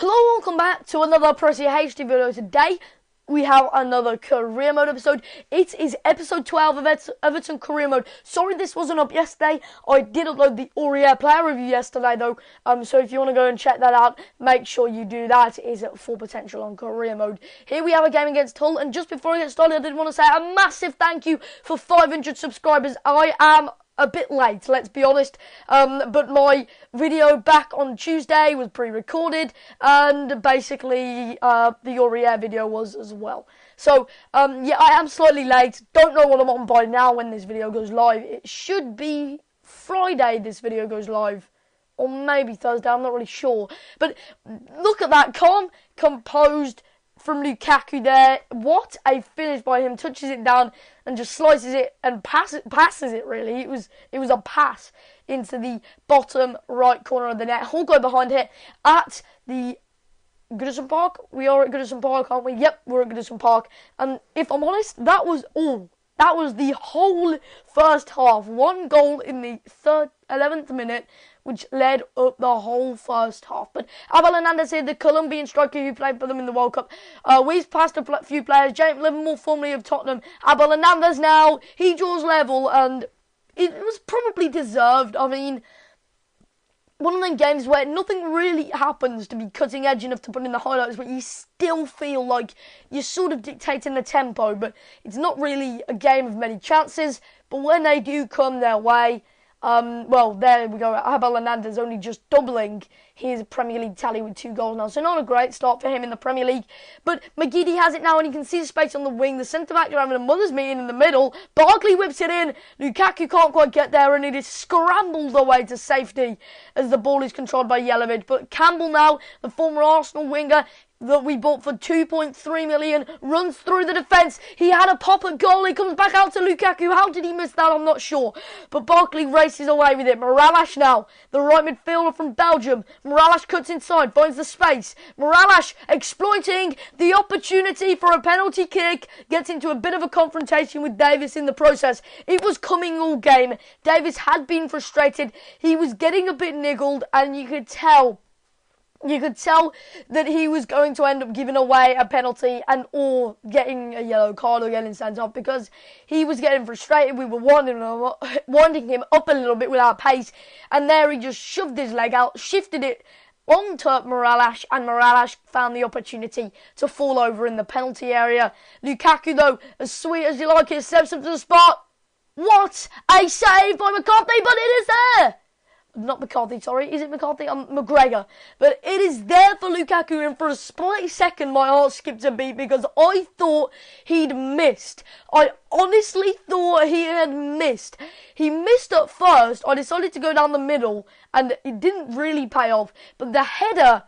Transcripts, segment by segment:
Hello, welcome back to another Pressy HD video. Today we have another career mode episode. It is episode 12 of Everton career mode. Sorry this wasn't up yesterday. I did upload the Aurier player review yesterday though. So if you want to go and check that out, make sure you do that. It is at full potential on career mode. Here we have a game against Hull, and just before I get started, I did want to say a massive thank you for 500 subscribers. I am a bit late, let's be honest, but my video back on Tuesday was pre-recorded, and basically the Aurier video was as well. So yeah, I am slightly late. Don't know what I'm on by now when this video goes live. It should be Friday this video goes live, or maybe Thursday, I'm not really sure. But look at that, calm, composed from Lukaku there. What a finish by him. Touches it down and just slices it and passes it really. It was a pass into the bottom right corner of the net. Hull go behind here at the Goodison Park. We are at Goodison Park, aren't we? Yep, we're at Goodison Park. And if I'm honest, that was all. That was the whole first half. One goal in the 11th minute, which led up the whole first half. But Abel Hernandez here, the Colombian striker who played for them in the World Cup. We've passed a few players. James Livermore, formerly of Tottenham. Abel Hernandez now, he draws level, and it was probably deserved. I mean, one of them games where nothing really happens to be cutting edge enough to put in the highlights, but you still feel like you're sort of dictating the tempo, but it's not really a game of many chances. But when they do come their way, well, there we go. Abel Hernandez only just doubling his Premier League tally with 2 goals now. So not a great start for him in the Premier League. But McGeady has it now, and you can see the space on the wing. The centre-back are having a mother's meeting in the middle. Barkley whips it in. Lukaku can't quite get there, and it is scrambled away to safety as the ball is controlled by Jelavic. But Campbell now, the former Arsenal winger that we bought for 2.3 million, runs through the defence. He had a pop at goal. He comes back out to Lukaku. How did he miss that? I'm not sure. But Barkley races away with it. Morales now, the right midfielder from Belgium. Morales cuts inside, finds the space. Morales exploiting the opportunity for a penalty kick. Gets into a bit of a confrontation with Davis in the process. It was coming all game. Davis had been frustrated. He was getting a bit niggled, and you could tell that he was going to end up giving away a penalty and or getting a yellow card or getting sent off, because he was getting frustrated. We were winding him up a little bit with our pace, and there he just shoved his leg out, shifted it onto Morales, and Morales found the opportunity to fall over in the penalty area. Lukaku, though, as sweet as you like it, steps up to the spot. What a save by McCarthy, but it is there! Not McCarthy, sorry. Is it McCarthy? McGregor. But it is there for Lukaku, and for a split second my heart skipped a beat because I thought he'd missed. I honestly thought he had missed. He missed at first. I decided to go down the middle, and it didn't really pay off. But the header,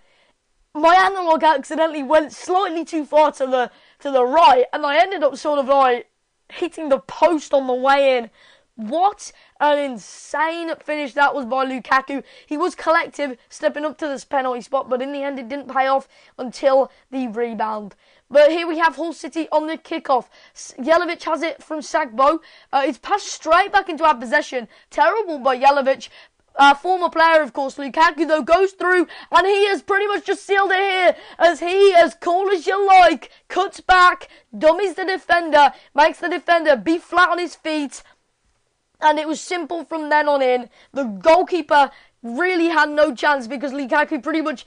my analog accidentally went slightly too far to the right, and I ended up sort of like hitting the post on the way in. What an insane finish that was by Lukaku. He was collective, stepping up to this penalty spot, but in the end it didn't pay off until the rebound. But here we have Hull City on the kickoff. Jelavic has it from Sagbo. It's passed straight back into our possession. Terrible by Jelavic. Former player, of course. Lukaku, though, goes through, and he has pretty much just sealed it here, as he, as cool as you like, cuts back, dummies the defender, makes the defender be flat on his feet. And it was simple from then on in. The goalkeeper really had no chance because Lukaku pretty much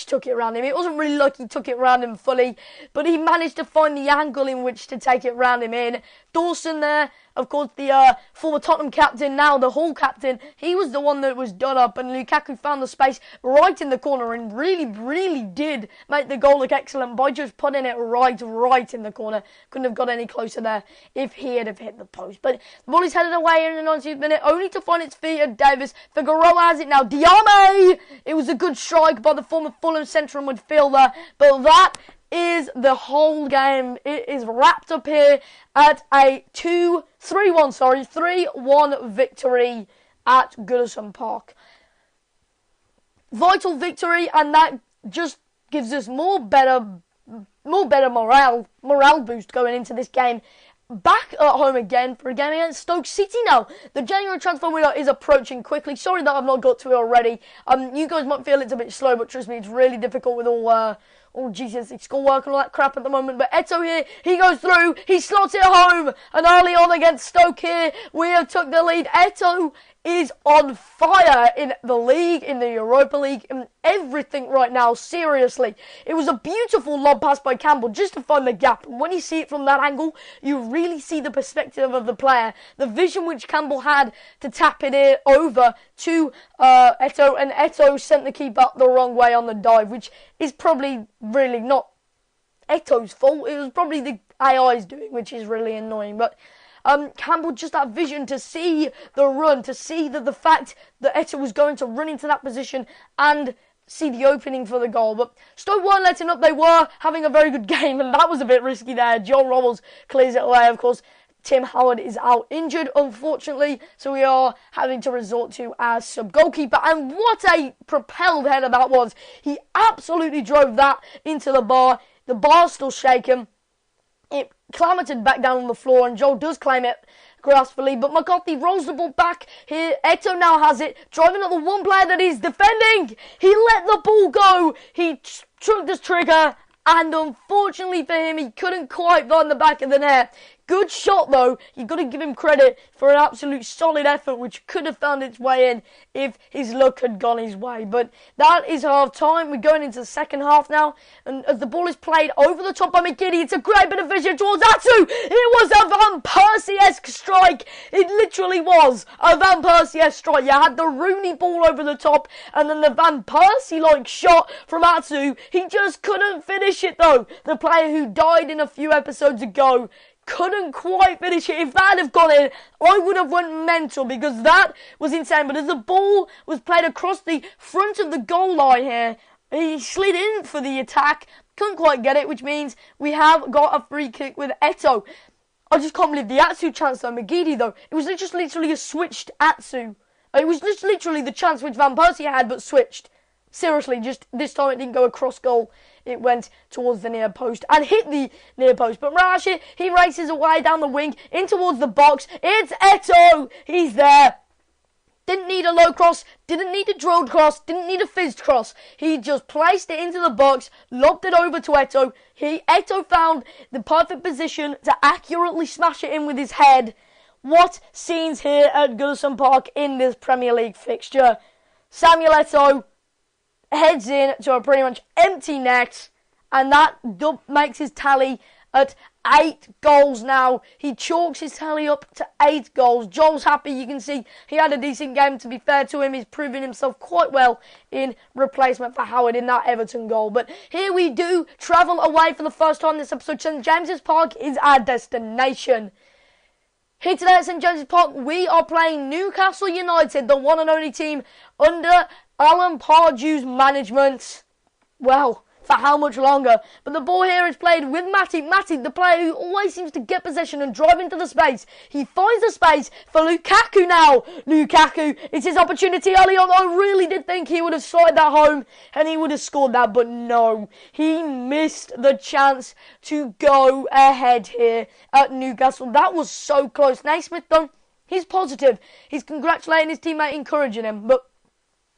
took it around him. It wasn't really like he took it around him fully, but he managed to find the angle in which to take it round him in. Dawson there, of course, the former Tottenham captain, now the Hull captain, he was the one that was done up, and Lukaku found the space right in the corner and really did make the goal look excellent by just putting it right in the corner. Couldn't have got any closer there if he had hit the post. But the ball is headed away in the 90th minute, only to find its feet at Davis. Figueroa has it now. Diame! It was a good strike by the former Fulham central midfielder, but that is the whole game. It is wrapped up here at a 3-1 victory at Goodison Park. Vital victory, and that just gives us more better morale boost going into this game. back at home again for a game against Stoke City now. The January transfer window is approaching quickly. Sorry that I've not got to it already. You guys might feel it's a bit slow, but trust me, it's really difficult with all GCSE schoolwork and all that crap at the moment. But Eto here, he goes through, he slots it home, and early on against Stoke here, we have took the lead. Eto is on fire in the league, in the Europa League, in everything right now, seriously. It was a beautiful lob pass by Campbell just to find the gap. And when you see it from that angle, you really see the perspective of the player, the vision which Campbell had to tap it over to Eto, and Eto sent the keeper the wrong way on the dive, which is probably really not Eto's fault. It was probably the AI's doing, which is really annoying, but Campbell just that vision to see the run, to see the fact that Eto was going to run into that position and see the opening for the goal. But Stoke weren't letting up. They were having a very good game, and that was a bit risky there. Joe Robles clears it away. Of course, Tim Howard is out injured, unfortunately, so we are having to resort to our sub-goalkeeper. And what a propelled header that was. He absolutely drove that into the bar. The bar's still shaking. It clambered back down on the floor, and Joel does claim it gracefully, but McCarthy rolls the ball back here. Eto now has it, driving at the one player that is defending. He let the ball go. He took the trigger, and unfortunately for him, he couldn't quite find the back of the net. Good shot, though. You've got to give him credit for an absolute solid effort, which could have found its way in if his luck had gone his way. But that is half-time. We're going into the second half now. And as the ball is played over the top by McGiddy, it's a great bit of vision towards Atsu. It was a Van Persie-esque strike. It literally was a Van Persie-esque strike. You had the Rooney ball over the top, and then the Van Persie-like shot from Atsu. He just couldn't finish it, though. The player who died in a few episodes ago couldn't quite finish it. If that had gone in, I would have went mental, because that was insane. But as the ball was played across the front of the goal line here, he slid in for the attack, couldn't quite get it, which means we have got a free kick with Eto. I just can't believe the Atsu chance though. McGeady though, it was just literally a switched Atsu. It was just literally the chance which Van Persie had, but switched. Seriously, just this time it didn't go across goal. It went towards the near post and hit the near post. But Rashi, he races away down the wing, in towards the box. It's Eto. He's there. Didn't need a low cross, didn't need a drilled cross, didn't need a fizzed cross. He just placed it into the box, lobbed it over to Eto. Eto found the perfect position to accurately smash it in with his head. What scenes here at Goodison Park in this Premier League fixture. Samuel Eto heads in to a pretty much empty net, and that makes his tally at 8 goals now. He chalks his tally up to 8 goals. Joel's happy. You can see he had a decent game, to be fair to him. He's proven himself quite well in replacement for Howard in that Everton goal. But here we do travel away for the first time this episode. St James's Park is our destination. Here today at St James's Park, we are playing Newcastle United, the one and only team under Alan Pardew's management. Well, for how much longer? But the ball here is played with Matty. Matty, the player who always seems to get possession and drive into the space. He finds the space for Lukaku now. Lukaku, it's his opportunity early on. I really did think he would have slid that home and he would have scored that, but no. He missed the chance to go ahead here at Newcastle. That was so close. Naismith, though, he's positive. He's congratulating his teammate, encouraging him, but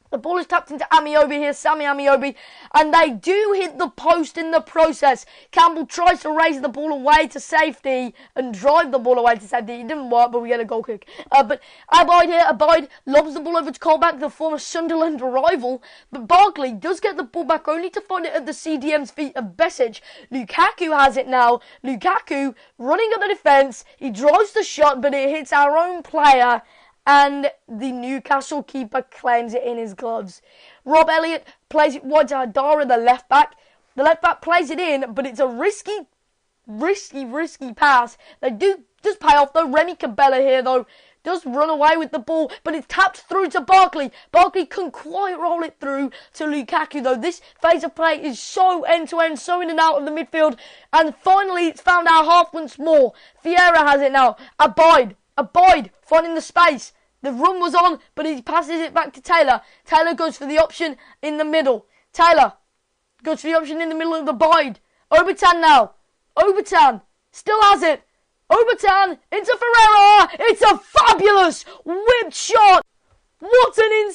the ball is tapped into Amiobi here, Sammy Amiobi, and they do hit the post in the process. Campbell tries to raise the ball away to safety and drive the ball away to safety. It didn't work, but we get a goal kick. But Abide lobs the ball over to Colback, the former Sunderland rival. But Barkley does get the ball back, only to find it at the CDM's feet of Besic. Lukaku has it now. Lukaku running at the defence. He drives the shot, but it hits our own player, and the Newcastle keeper claims it in his gloves. Rob Elliott plays it wide to Hadara, the left back. The left back plays it in, but it's a risky pass. They does pay off though. Remy Cabella here though does run away with the ball, but it's tapped through to Barkley. Barkley couldn't quite roll it through to Lukaku though. This phase of play is so end-to-end, so in and out of the midfield. And finally it's found our half once more. Vieira has it now. Abide finding the space. The run was on, but he passes it back to Taylor. Taylor goes for the option in the middle. Taylor goes for the option in the middle of the Abide. Obertan now. Obertan still has it. Obertan into Ferreira. It's a fabulous whip shot. What an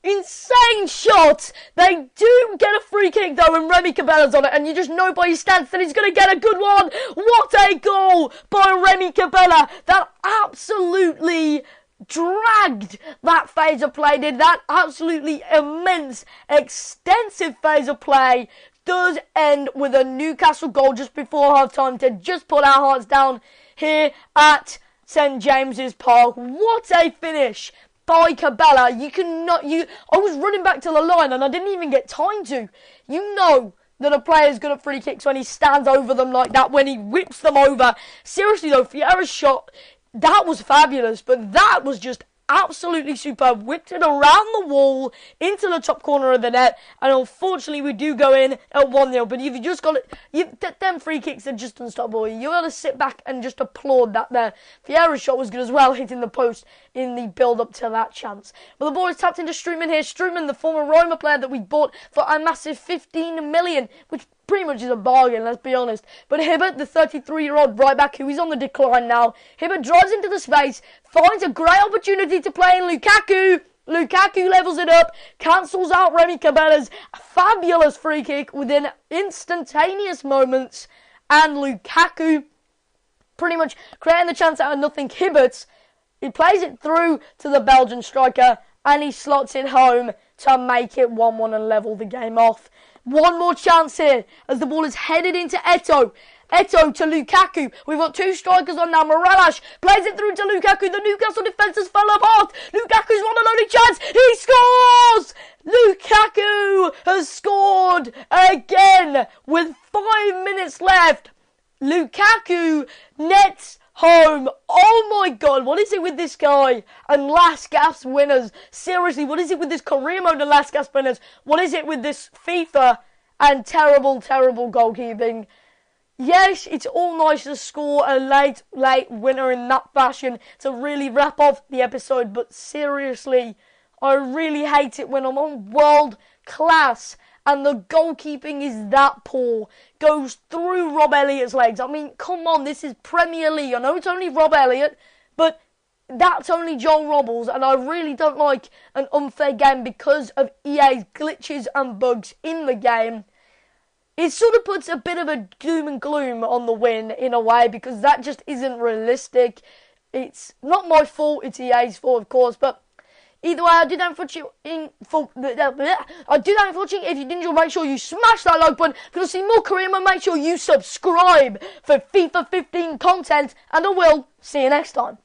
insane shot. They do get a free kick though, and Remy Cabella's on it, and you just know by his stance that he's going to get a good one. What a goal by Remy Cabella. That absolutely dragged that phase of play did. That absolutely immense, extensive phase of play does end with a Newcastle goal just before half-time to just put our hearts down here at St James's Park. What a finish by Cabella. I was running back to the line and I didn't even get time to. You know that a player's good at free kicks when he stands over them like that, when he whips them over. Seriously though, Vieira's shot, that was fabulous, but that was just absolutely superb. Whipped it around the wall into the top corner of the net, and unfortunately we do go in at 1-0. But you've just got it, them free kicks are just unstoppable. You got to sit back and just applaud that there. Vieira's shot was good as well, hitting the post in the build-up to that chance. But the ball is tapped into Strootman here. Strootman, the former Roma player that we bought for a massive 15 million, which pretty much is a bargain, let's be honest. But Hibbert, the 33-year-old right back, who is on the decline now, Hibbert drives into the space, finds a great opportunity to play in Lukaku. Lukaku levels it up, cancels out Remy Cabella's fabulous free kick within instantaneous moments, and Lukaku pretty much creating the chance out of nothing. Hibbert, he plays it through to the Belgian striker, and he slots it home to make it 1-1 and level the game off. One more chance here as the ball is headed into Eto'o. Eto'o to Lukaku. We've got two strikers on now. Morales plays it through to Lukaku. The Newcastle defenders fell apart. Lukaku's won an only chance. He scores! Lukaku has scored again with 5 minutes left. Lukaku nets home. Oh my god, what is it with this guy and last gasp winners? Seriously, what is it with this career mode and last gasp winners? What is it with this FIFA and terrible goalkeeping? Yes, it's all nice to score a late winner in that fashion to really wrap off the episode, but seriously, I really hate it when I'm on world class and the goalkeeping is that poor. Goes through Rob Elliott's legs. I mean, come on, this is Premier League. I know it's only Rob Elliott, but that's only Joel Robles, and I really don't like an unfair game because of EA's glitches and bugs in the game. It sort of puts a bit of a doom and gloom on the win in a way, because that just isn't realistic. It's not my fault, it's EA's fault, of course, but either way, I do thank for watching. If you did enjoy, make sure you smash that like button. If you want to see more career mode, make sure you subscribe for FIFA 15 content, and I will see you next time.